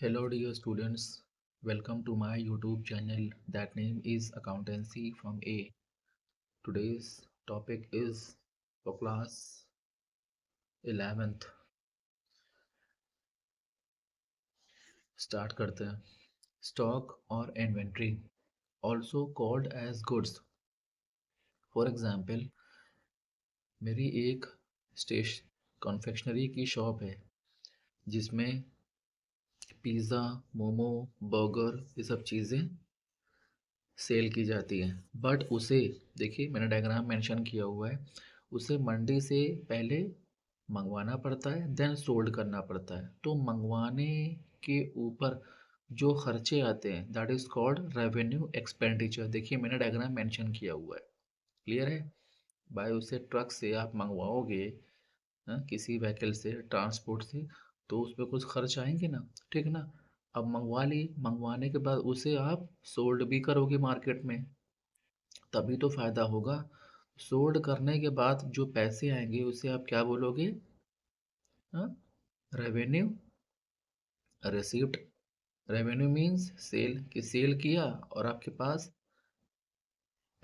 Hello dear students, welcome to my YouTube channel that name is Accountancy from A. Today's topic is for class 11th. Start करते हैं. Stock or inventory, also called as goods. For example, मेरी एक confectionery की shop है जिसमें pizza, momo, burger ये सब चीज़ें सेल की जाती है। बट उसे देखिए मैंने डायग्राम मेंशन किया हुआ है, उसे मंडी से पहले मंगवाना पड़ता है देन सोल्ड करना पड़ता है। तो मंगवाने के ऊपर जो खर्चे आते हैं that is called revenue expenditure. देखिए मैंने डायग्राम मेंशन किया हुआ है, क्लियर है। भाई उसे ट्रक से आप मंगवाओगे, किसी व्हीकल से ट्रांसपोर्ट से, तो उस पर कुछ खर्च आएंगे ना, ठीक ना। अब मंगवा ली, मंगवाने के बाद उसे आप सोल्ड भी करोगे मार्केट में, तभी तो फायदा होगा। सोल्ड करने के बाद जो पैसे आएंगे उसे आप क्या बोलोगे? हाँ, revenue receipt. Revenue means sale, कि सेल किया और आपके पास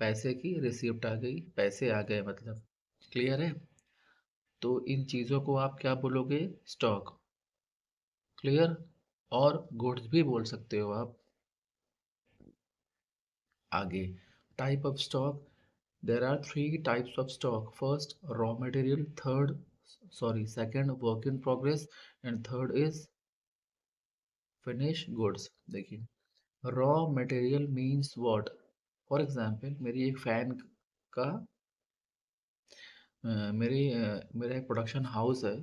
पैसे की रिसिप्ट आ गई, पैसे आ गए मतलब, क्लियर है। तो इन चीज़ों को आप क्या बोलोगे? Stock, clear. और गुड्स भी बोल सकते हो आप। आगे type of stock, there are three types of stock. First, raw material. Second, work in progress. And third is finished goods. देखिए raw material means what? For example, मेरी एक फैन का मेरा एक प्रोडक्शन हाउस है,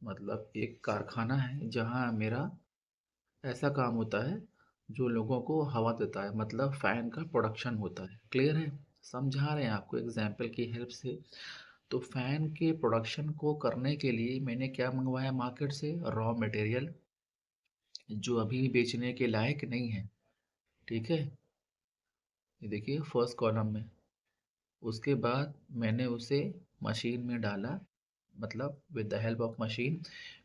मतलब एक कारखाना है जहाँ मेरा ऐसा काम होता है जो लोगों को हवा देता है, मतलब फैन का प्रोडक्शन होता है, क्लियर है। समझा रहे हैं आपको एग्जाम्पल की हेल्प से। तो फैन के प्रोडक्शन को करने के लिए मैंने क्या मंगवाया मार्केट से? रॉ मटेरियल, जो अभी बेचने के लायक नहीं है, ठीक है। ये देखिए फर्स्ट कॉलम में। उसके बाद मैंने उसे मशीन में डाला, मतलब with the help of machine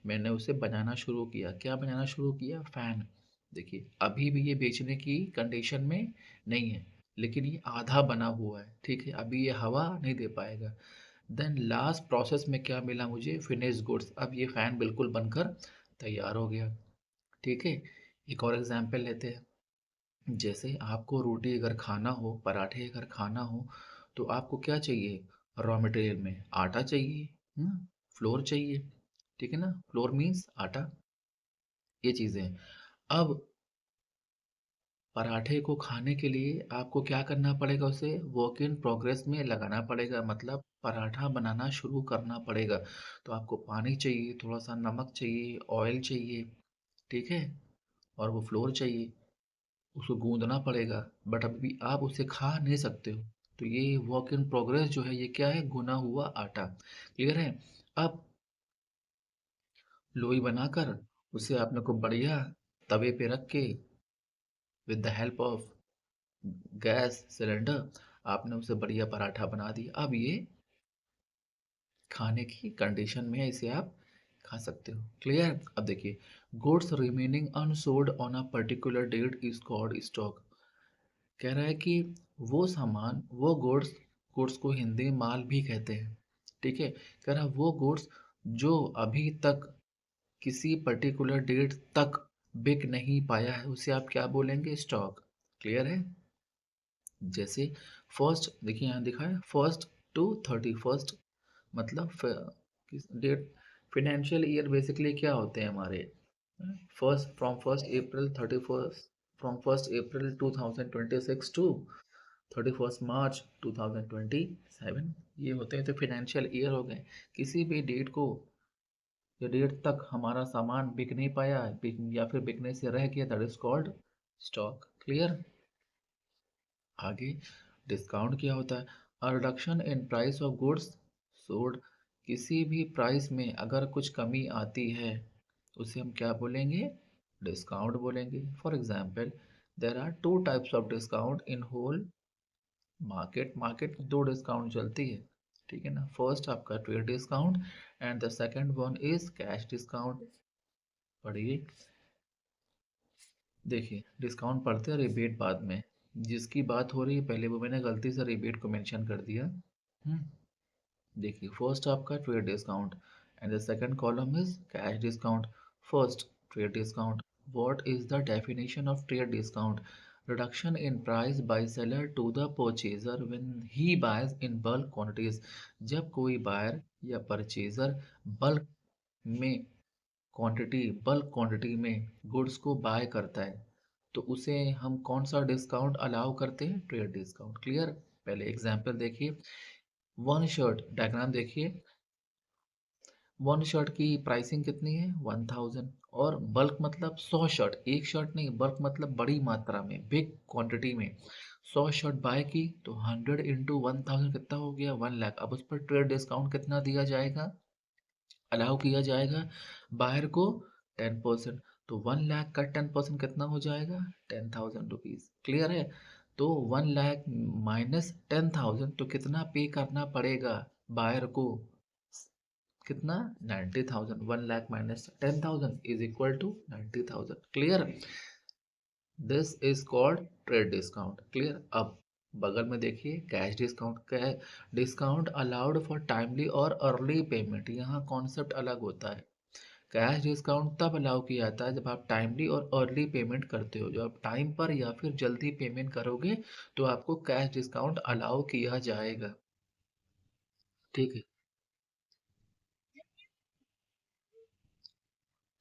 मैंने उसे बनाना शुरू किया। क्या बनाना शुरू किया? फैन। देखिए अभी भी ये बेचने की कंडीशन में नहीं है, लेकिन ये आधा बना हुआ है, ठीक है, अभी ये हवा नहीं दे पाएगा। देन लास्ट प्रोसेस में क्या मिला मुझे? Finish goods. अब ये फैन बिल्कुल बनकर तैयार हो गया, ठीक है। एक और एग्जांपल लेते हैं। जैसे आपको रोटी अगर खाना हो, पराठे अगर खाना हो, तो आपको क्या चाहिए? रॉ मटेरियल में आटा चाहिए, फ्लोर चाहिए, ठीक है ना। फ्लोर मीन्स आटा, ये चीज़ें हैं। अब पराठे को खाने के लिए आपको क्या करना पड़ेगा? उसे वर्क इन प्रोग्रेस में लगाना पड़ेगा, मतलब पराठा बनाना शुरू करना पड़ेगा। तो आपको पानी चाहिए, थोड़ा सा नमक चाहिए, ऑयल चाहिए, ठीक है, और वो फ्लोर चाहिए। उसको गूंदना पड़ेगा, बट अभी आप उसे खा नहीं सकते हो। तो ये वर्क इन प्रोग्रेस जो है ये क्या है? गुना हुआ आटा, क्लियर है। अब लोई बनाकर उसे आपने को बढ़िया तवे पे रख के with the help of gas cylinder आपने उसे बढ़िया पराठा बना दिया। अब ये खाने की कंडीशन में है, इसे आप खा सकते हो, क्लियर। अब देखिए goods remaining unsold on a particular date is called stock. कह रहा है कि वो सामान, वो गुड्स, गुड्स को हिंदी में माल भी कहते हैं, ठीक है। कह रहा है वो गुड्स जो अभी तक किसी पर्टिकुलर डेट तक बिक नहीं पाया है उसे आप क्या बोलेंगे? स्टॉक, क्लियर है। जैसे फर्स्ट, देखिए यहाँ दिखा है फर्स्ट टू 31st, मतलब किस डेट? फिनेंशियल ईयर बेसिकली क्या होते हैं हमारे? First April 31st, from 1 April 2026 to 31 March 2027, ये होते हैं। तो फिनेंशियल ईयर हो गए। किसी भी डेट को या डेट तक हमारा सामान बिक नहीं पाया है, या फिर बिकने से रह गया, that is called stock, clear. आगे डिस्काउंट क्या होता है? A reduction in price of goods sold. किसी भी प्राइस में अगर कुछ कमी आती है उसे हम क्या बोलेंगे? डिस्काउंट बोलेंगे। For example there are two types of discount in whole market. Market में दो डिस्काउंट चलती है, ठीक है ना। फर्स्ट आपका trade discount and the second one is cash discount. पढ़िए देखिए, डिस्काउंट पड़ते हैं, रिबेट बाद में। जिसकी बात हो रही है पहले वो मैंने गलती से रिबेट को मेंशन कर दिया। देखिए, फर्स्ट आपका trade discount and the second column is cash discount. First, trade discount. What is the definition of trade discount? Reduction in price by seller to the purchaser when he buys in bulk quantities. जब कोई buyer या purchaser bulk में bulk quantity में goods को buy करता है, तो उसे हम कौन सा डिस्काउंट अलाउ करते हैं? Trade discount. क्लियर? पहले एग्जांपल देखिए। वन शर्ट डायग्राम देखिए। वन शर्ट की प्राइसिंग कितनी है? 1000। और बल्क मतलब 100 शर्ट, एक शर्ट नहीं, बल्क मतलब बड़ी मात्रा में, बिग क्वांटिटी में 100 शर्ट बाय की, तो 100 × 1000 कितना हो गया? 1 लाख। अब उस पर ट्रेड डिस्काउंट कितना दिया जाएगा, अलाउ किया जाएगा? बायर को 10%। तो 1 लाख का 10% कितना हो जाएगा? 10,000 रुपीज। क्लियर है? तो 1 लाख माइनस 10,000, तो कितना पे करना पड़ेगा बायर को? कितना? 90,000। 1 lakh minus 10,000 is equal to 90,000। Clear? This is called trade discount. Clear? अब बगल में देखिए कैश डिस्काउंट का है। डिस्काउंट अलाउड फॉर टाइमली और अर्ली पेमेंट। यहाँ कॉन्सेप्ट अलग होता है। कैश डिस्काउंट तब अलाउ किया जाता है जब आप टाइमली और अर्ली पेमेंट करते हो। जब आप टाइम पर या फिर जल्दी पेमेंट करोगे तो आपको कैश डिस्काउंट अलाउ किया जाएगा। ठीक है?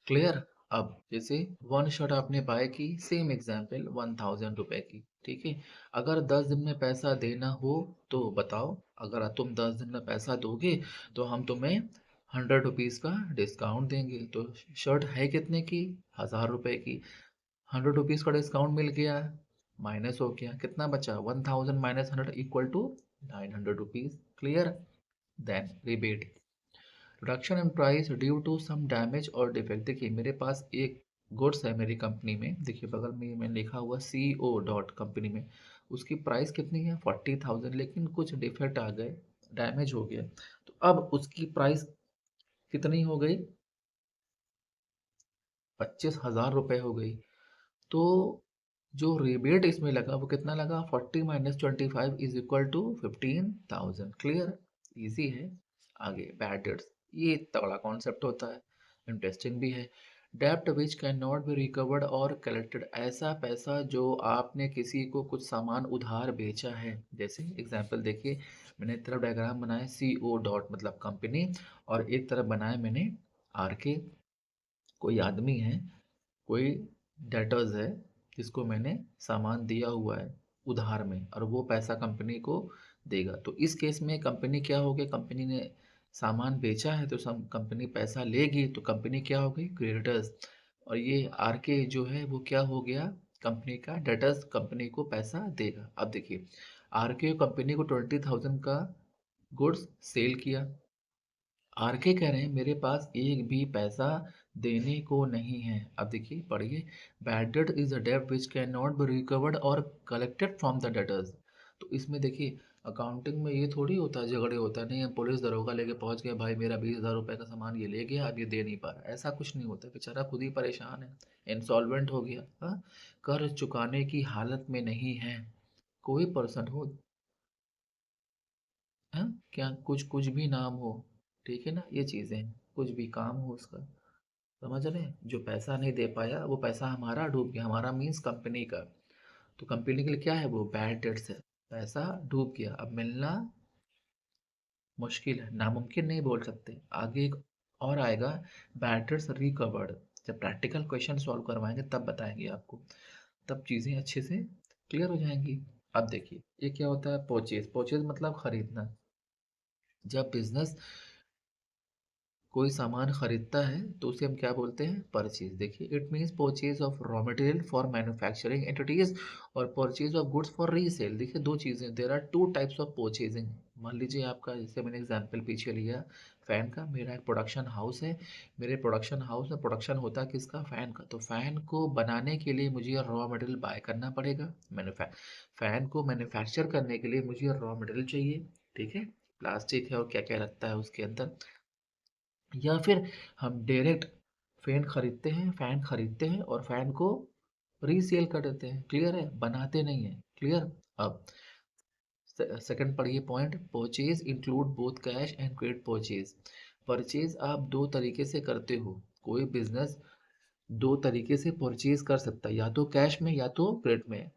क्लियर? अब जैसे वन शर्ट आपने बाय की, सेम एग्जाम्पल, 1000 रुपए की। ठीक है? अगर 10 दिन में पैसा देना हो तो बताओ। अगर तुम 10 दिन में पैसा दोगे तो हम तुम्हें 100 रुपीज़ का डिस्काउंट देंगे। तो शर्ट है कितने की? 1000 रुपए की। 100 रुपीज़ का डिस्काउंट मिल गया, माइनस हो गया, कितना बचा? 1000 minus 100 equal to 900 rupees. Clear? Then rebate. Reduction in price due to some damage और डिफेक्ट। देखिए मेरे पास एक गुड्स है मेरी कंपनी में। देखिए बगल में मैंने लिखा हुआ CEO डॉट कंपनी में। उसकी प्राइस कितनी है? 40,000, लेकिन कुछ डिफेक्ट आ गए, डैमेज हो गया। तो अब उसकी प्राइस कितनी हो गई? 25,000 रुपये हो गई। तो जो रिबेट इसमें लगा वो कितना लगा? 40 - 25 is equal to 15,000। Clear? Easy है। आगे बैड डेट्स। ये तगड़ा कॉन्सेप्ट होता है, इंटरेस्टिंग भी है। डेप्ट which can not be recovered or collected. ऐसा पैसा जो आपने किसी को कुछ सामान उधार बेचा है। जैसे एग्जांपल देखिए, मैंने एक तरफ डायग्राम बनाया CO डॉट मतलब कंपनी, और एक तरफ बनाया मैंने RK। कोई आदमी है, कोई डेटर्स है जिसको मैंने सामान दिया हुआ है उधार में, और वो पैसा कंपनी को देगा। तो इस केस में कंपनी क्या हो गई? कंपनी ने सामान बेचा है तो सम कंपनी पैसा लेगी, तो कंपनी क्या हो गई? क्रेडिटर्स। और ये RK जो है वो क्या हो गया? कंपनी का डेटर्स, कंपनी को पैसा देगा। अब देखिए, RK कंपनी को 20,000 का गुड्स सेल किया। RK कह रहे हैं मेरे पास एक भी पैसा देने को नहीं है। अब देखिए पढ़िए। बैड डेट इज अ डेब्ट विच can not be recovered or collected from the debtors. तो इसमें देखिए, अकाउंटिंग में ये थोड़ी होता है झगड़े होता है, नहीं है पुलिस दरोगा लेके पहुंच गया, भाई मेरा 20,000 रुपये का सामान ये ले गया, अब ये दे नहीं पा रहा। ऐसा कुछ नहीं होता, बेचारा खुद ही परेशान है, इंसॉल्वेंट हो गया, हाँ, कर्ज चुकाने की हालत में नहीं है। कोई पर्सन हो, हाँ, क्या कुछ कुछ भी नाम हो, ठीक है ना, ये चीज़ें हैं, कुछ भी काम हो उसका। समझ रहे हैं? जो पैसा नहीं दे पाया वो पैसा हमारा डूब गया, हमारा मीन्स कंपनी का। तो कंपनी के लिए क्या है? वो बैड डेट्स है। पैसा डूब गया, अब मिलना मुश्किल है, नामुमकिन नहीं बोल सकते। आगे एक और आएगा, बैड डेट्स रिकवर्ड। जब प्रैक्टिकल क्वेश्चन सॉल्व करवाएंगे तब बताएंगे आपको, तब चीज़ें अच्छे से क्लियर हो जाएंगी। अब देखिए ये क्या होता है? परचेज। परचेज मतलब खरीदना। जब बिजनेस कोई सामान खरीदता है तो उसे हम क्या बोलते हैं? परचेज। देखिए, it means purchase of raw material for manufacturing entities और purchase of goods for resale. देखिए दो चीज़ें, there are two types of purchasing. मान लीजिए आपका, जैसे मैंने एग्जांपल पीछे लिया फ़ैन का, मेरा एक प्रोडक्शन हाउस है। मेरे प्रोडक्शन हाउस में प्रोडक्शन होता है किसका? फ़ैन का। तो फ़ैन को बनाने के लिए मुझे रॉ मटेरियल बाय करना पड़ेगा। फ़ैन को मैन्युफैक्चर करने के लिए मुझे रॉ मटेरियल चाहिए। ठीक है? प्लास्टिक है और क्या क्या लगता है उसके अंदर। या फिर हम डायरेक्ट फ़ैन खरीदते हैं और फ़ैन को रीसेल कर देते हैं, क्लियर है, बनाते नहीं है, क्लियर। अब सेकंड पढ़िए point, purchase include both cash and credit purchase. Purchase आप दो तरीके से करते हो, कोई बिजनेस दो तरीके से परचेज कर सकता है, या तो कैश में या तो क्रेडिट में,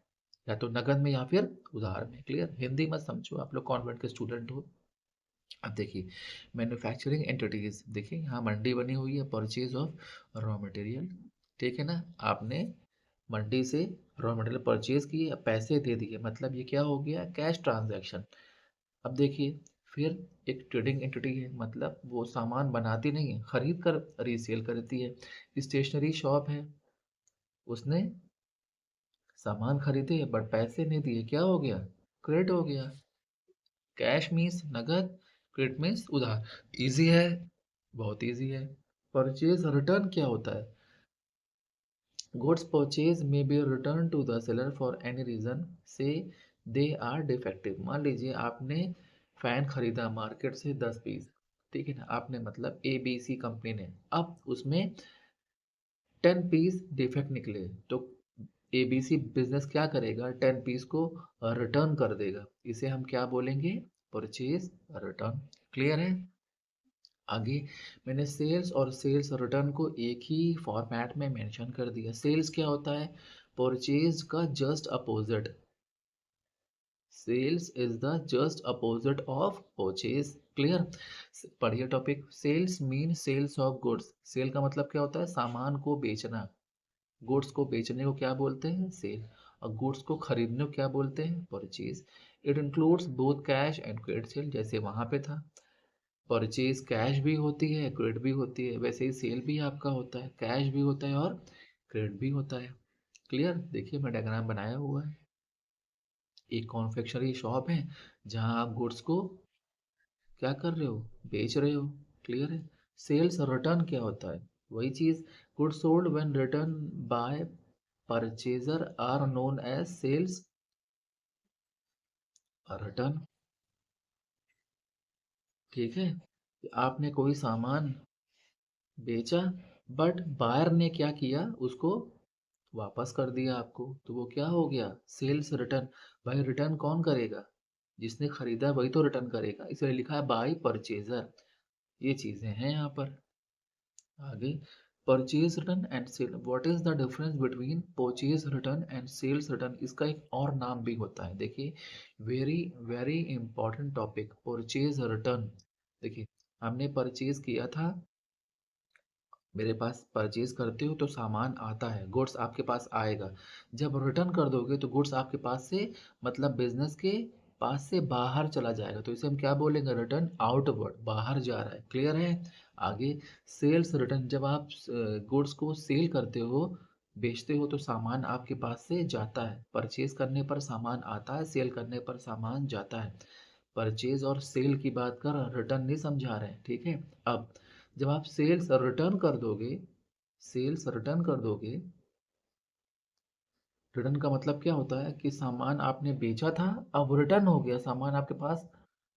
या तो नगद में या फिर उधार में, क्लियर। हिंदी मत समझो, आप लोग कॉन्वेंट के स्टूडेंट हो। अब देखिए, मैन्युफैक्चरिंग एंटिटीज, देखिए यहाँ मंडी बनी हुई है, परचेज ऑफ रॉ मटेरियल, ठीक है ना। आपने मंडी से रॉ मटेरियल परचेज किए, पैसे दे दिए, मतलब ये क्या हो गया, कैश ट्रांजैक्शन। अब देखिए, फिर एक ट्रेडिंग एंटिटी है, मतलब वो सामान बनाती नहीं है, खरीद कर रीसेल करती है। स्टेशनरी शॉप है, उसने सामान खरीदे बट पैसे नहीं दिए, क्या हो गया, क्रेडिट हो गया। कैश मीन्स नगद, क्रेडिट मीन्स उधार। इजी है, बहुत इजी है। परचेज रिटर्न क्या होता है, goods purchase may be return to the seller for any reason से दे आर डिफेक्टिव। मान लीजिए आपने फैन खरीदा मार्केट से 10 पीस, ठीक है ना, आपने मतलब ए बी सी कंपनी ने, अब उसमें 10 पीस डिफेक्ट निकले, तो ए बी सी बिजनेस क्या करेगा, 10 पीस को रिटर्न कर देगा, इसे हम क्या बोलेंगे, परचेज रिटर्न, क्लियर है। आगे मैंने सेल्स और सेल्स रिटर्न को एक ही फॉर्मेट में मेंशन कर दिया। सेल्स क्या होता है, परचेज का just opposite, sales is the just opposite of purchase, clear. पढ़िए topic, sales mean sales of goods. Sale का मतलब क्या होता है, सामान को बेचना, गुड्स को बेचने को क्या बोलते हैं, सेल, और गुड्स को खरीदने को क्या बोलते हैं, purchase. It includes both cash and credit sale, जैसे वहां पे था, परचेज कैश भी होती है क्रेडिट भी होती है, वैसे ही सेल भी आपका होता है, कैश भी होता है और क्रेडिट भी होता है, क्लियर। देखिए मैं डायग्राम बनाया हुआ है, एक कॉन्फेक्शनरी शॉप है जहां आप गुड्स को क्या कर रहे हो, बेच रहे हो, क्लियर है। सेल्स रिटर्न क्या होता है, वही चीज, goods sold when return by purchaser are known as sales return, ठीक है। आपने कोई सामान बेचा, बट बायर ने क्या किया, उसको वापस कर दिया आपको, तो वो क्या हो गया, सेल्स रिटर्न। भाई रिटर्न कौन करेगा, जिसने खरीदा वही तो रिटर्न करेगा, इसलिए लिखा है बाय परचेजर। ये चीजें हैं यहाँ पर। आगे, purchase return and sale, what is the difference between purchase return and sales return, इसका एक और नाम भी होता है, देखिए, very very important topic, purchase return. देखिए, हमने परचेज किया था, मेरे पास परचेज करते हो तो सामान आता है, गुड्स आपके पास आएगा, जब रिटर्न कर दोगे तो गुड्स आपके पास से, मतलब बिजनेस के पास से बाहर चला जाएगा, तो इसे हम क्या बोलेंगे, रिटर्न आउटवर्ड, बाहर जा रहा है, क्लियर है। आगे, सेल्स रिटर्न, जब आप गुड्स को सेल करते हो, बेचते हो, तो सामान आपके पास से जाता है, परचेज करने पर सामान आता है, सेल करने पर सामान जाता है। परचेज और सेल की बात कर, रिटर्न नहीं समझा रहे हैं, ठीक है। अब जब आप सेल्स रिटर्न कर दोगे, सेल्स रिटर्न कर दोगे, रिटर्न का मतलब क्या होता है कि सामान आपने बेचा था, अब रिटर्न हो गया, सामान आपके पास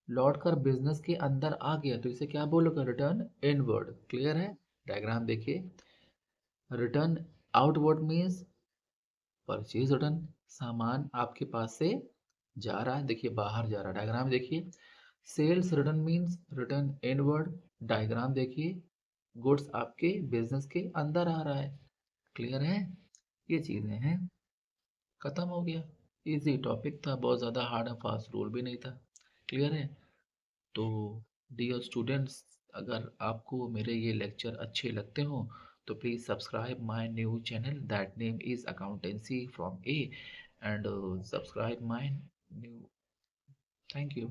लौट कर बिजनेस के अंदर आ गया, तो इसे क्या बोलोगे, रिटर्न इनवर्ड, क्लियर है। डायग्राम देखिए, return outward means purchase return, सामान आपके पास से जा रहा है, देखिए बाहर जा रहा है, डायग्राम देखिए। Sales return means return inward, diagram देखिए, गुड्स आपके बिजनेस के अंदर आ रहा है, क्लियर है। ये चीजें हैं, खत्म हो गया, इजी टॉपिक था, बहुत ज़्यादा हार्ड एंड फास्ट रूल भी नहीं था, क्लियर है। तो डियर स्टूडेंट्स, अगर आपको मेरे ये लेक्चर अच्छे लगते हो तो please subscribe my new channel, that name is accountancy from A, and subscribe my new, thank you.